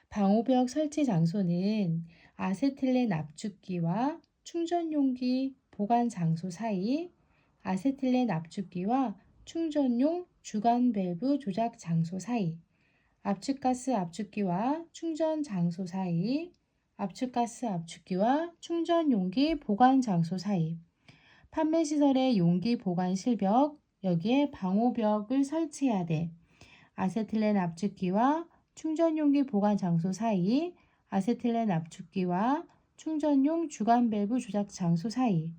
방호벽 설치 장소는 아세틸렌 압축기와 충전용기 보관 장소 사이, 아세틸렌 압축기와 충전용 주간 밸브 조작 장소 사이, 압축가스 압축기와 충전 장소 사이, 압축가스 압축기와 충전 용기 보관 장소 사이, 판매시설의 용기 보관 실벽, 여기에 방호벽을 설치해야 돼. 아세틸렌 압축기와 충전용기 보관 장소 사이, 아세틸렌 압축기와 충전용 주간 밸브 조작 장소 사이,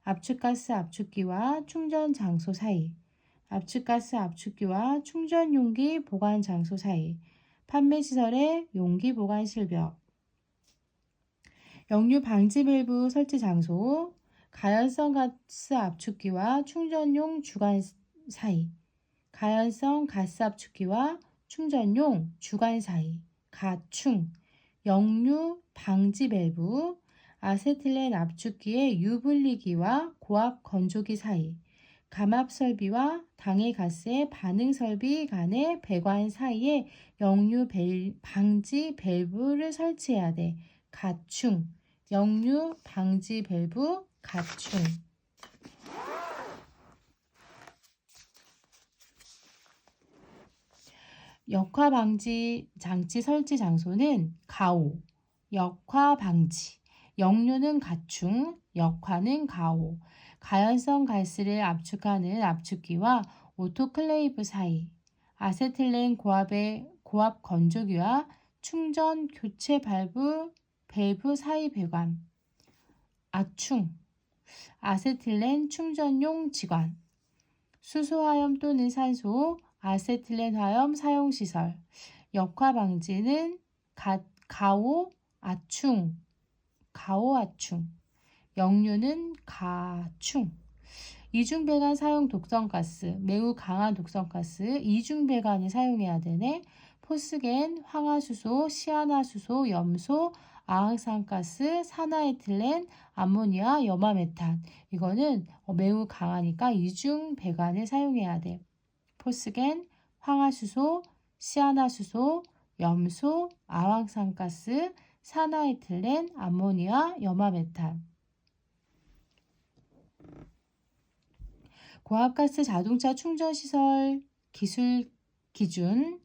압축가스 압축기와 충전 장소 사이, 압축가스 압축기와 충전 용기 보관 장소 사이, 판매시설의 용기 보관 실벽, 역류 방지 밸브 설치 장소, 가연성 가스 압축기와 충전용 주간 사이, 가연성 가스 압축기와 충전용 주간 사이, 가충, 역류 방지 밸브, 아세틸렌 압축기의 유분리기와 고압 건조기 사이, 감압 설비와 당해 가스의 반응 설비 간의 배관 사이에 역류 방지 밸브를 설치해야 돼. 가충, 역류 방지 밸브, 가충. 역화 방지 장치 설치 장소는 가오, 역화 방지, 역류는 가충, 역화는 가오, 가연성 가스를 압축하는 압축기와 오토클레이브 사이, 아세틸렌 고압 건조기와 충전 교체 밸브 사이 배관, 아충, 아세틸렌 충전용 지관, 수소화염 또는 산소, 아세틸렌 화염 사용시설, 역화 방지는 가오 아충, 역류는 가충, 이중배관 사용 독성가스, 매우 강한 독성가스, 이중배관을 사용해야 되네. 포스겐, 황화수소, 시아나수소, 염소, 아항산가스, 산화에틸렌, 암모니아, 염화메탄. 이거는 매우 강하니까 이중배관을 사용해야 돼. 포스겐, 황화수소, 시아나수소, 염소, 아황산가스, 산화에틸렌, 암모니아, 염화메탄. 고압가스 자동차 충전시설 기술 기준,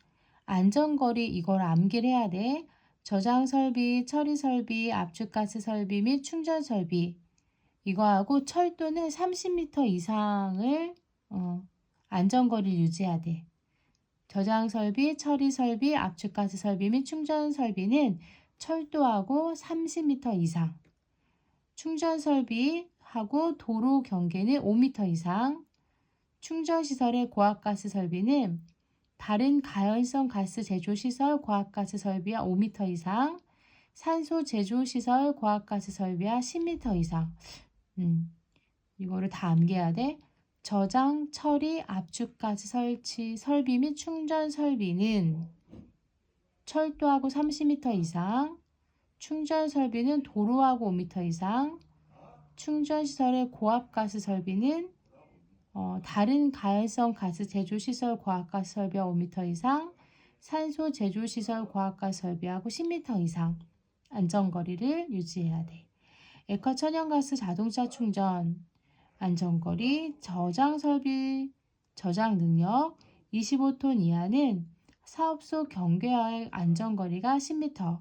안전거리 이걸 암기를 해야 돼. 저장설비, 처리설비, 압축가스 설비 및 충전설비 이거하고 철도는 30m 이상을 안전거리를 유지해야 돼. 저장설비, 처리설비, 압축가스 설비 및 충전설비는 철도하고 30m 이상, 충전설비하고 도로 경계는 5m 이상, 충전시설의 고압가스 설비는 다른 가연성 가스 제조시설 고압가스 설비와 5m 이상, 산소 제조시설 고압가스 설비와 10m 이상. 이거를 다 암기해야 돼. 저장, 처리, 압축가스 설치, 설비 및 충전 설비는 철도하고 30m 이상, 충전 설비는 도로하고 5m 이상, 충전시설의 고압가스 설비는 다른 가연성 가스 제조시설 고압가스 설비와 5m 이상, 산소 제조시설 고압가스 설비하고 10m 이상 안전거리를 유지해야 돼. 액화 천연가스 자동차 충전 안전거리, 저장 설비, 저장 능력 25톤 이하는 사업소 경계와의 안전거리가 10m,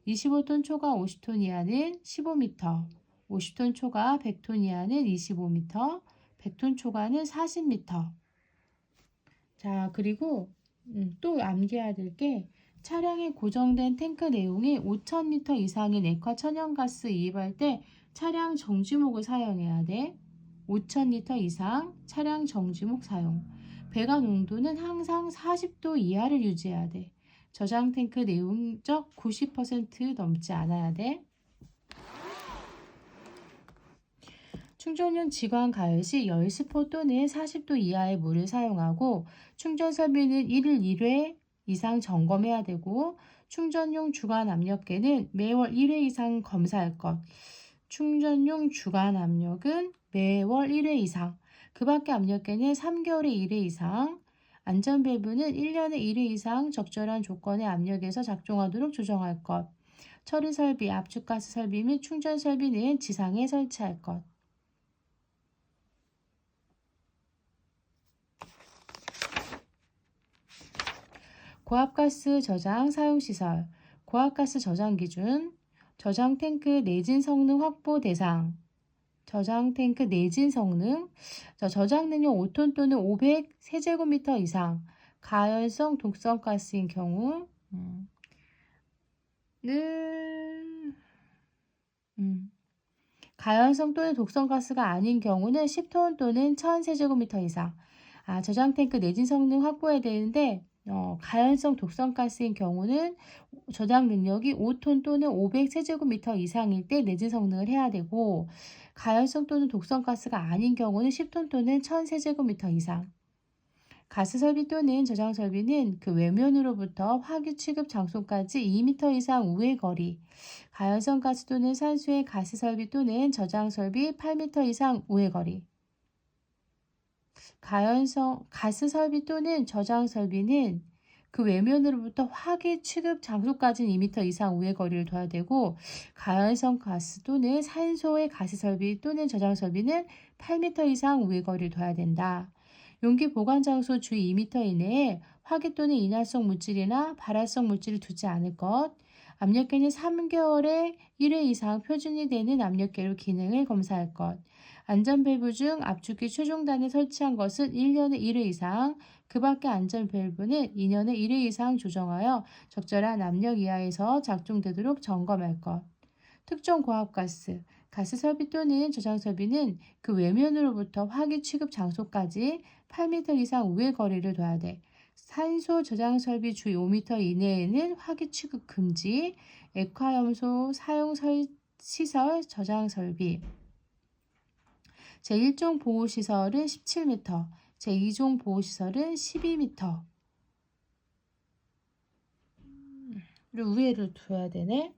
25톤 초과 50톤 이하는 15m, 50톤 초과 100톤 이하는 25m, 100톤 초과는 40m. 자, 그리고 또 암기해야 될 게 차량에 고정된 탱크 내용이 5,000리터 이상인 액화 천연가스 이입할 때 차량 정지목을 사용해야 돼. 5,000리터 이상 차량 정지목 사용. 배관 온도는 항상 40도 이하를 유지해야 돼. 저장 탱크 내용적 90% 넘지 않아야 돼. 충전용 지관 가열 시 열시포 또는 40도 이하의 물을 사용하고 충전 설비는 1일 1회 이상 점검해야 되고 충전용 주간 압력계는 매월 1회 이상 검사할 것. 충전용 주간 압력은 매월 1회 이상. 그 밖에 압력계는 3개월에 1회 이상. 안전밸브는 1년에 1회 이상 적절한 조건의 압력에서 작동하도록 조정할 것. 처리 설비, 압축가스 설비 및 충전 설비는 지상에 설치할 것. 고압가스 저장 사용시설, 고압가스 저장 기준, 저장 탱크 내진 성능 확보 대상, 저장 탱크 내진 성능, 저장 능력 5톤 또는 500 세제곱미터 이상, 가열성 독성 가스인 경우, 가열성 또는 독성 가스가 아닌 경우는 10톤 또는 1000 세제곱미터 이상. 저장 탱크 내진 성능 확보해야 되는데, 가열성 독성 가스인 경우는 저장 능력이 5톤 또는 500 세제곱미터 이상일 때 내진 성능을 해야 되고, 가열성 또는 독성 가스가 아닌 경우는 10톤 또는 1000 세제곱미터 이상. 가스 설비 또는 저장 설비는 그 외면으로부터 화기 취급 장소까지 2m 이상 우회 거리, 가연성 가스 또는 산소의 가스 설비 또는 저장 설비 8m 이상 우회 거리. 가연성 가스 설비 또는 저장 설비는 그 외면으로부터 화기 취급 장소까지는 2m 이상 우회 거리를 둬야 되고, 가연성 가스 또는 산소의 가스 설비 또는 저장 설비는 8m 이상 우회 거리를 둬야 된다. 용기 보관 장소 주 2m 이내에 화기 또는 인화성 물질이나 발화성 물질을 두지 않을 것. 압력계는 3개월에 1회 이상 표준이 되는 압력계로 기능을 검사할 것. 안전밸브 중 압축기 최종단에 설치한 것은 1년에 1회 이상, 그 밖의 안전밸브는 2년에 1회 이상 조정하여 적절한 압력 이하에서 작동되도록 점검할 것. 특정 고압가스, 가스 설비 또는 저장 설비는 그 외면으로부터 화기 취급 장소까지 8m 이상 우회 거리를 둬야 돼. 산소 저장 설비 주 5m 이내에는 화기 취급 금지, 액화염소 사용 시설 저장 설비. 제1종 보호시설은 17m, 제2종 보호시설은 12m. 우회를 둬야 되네.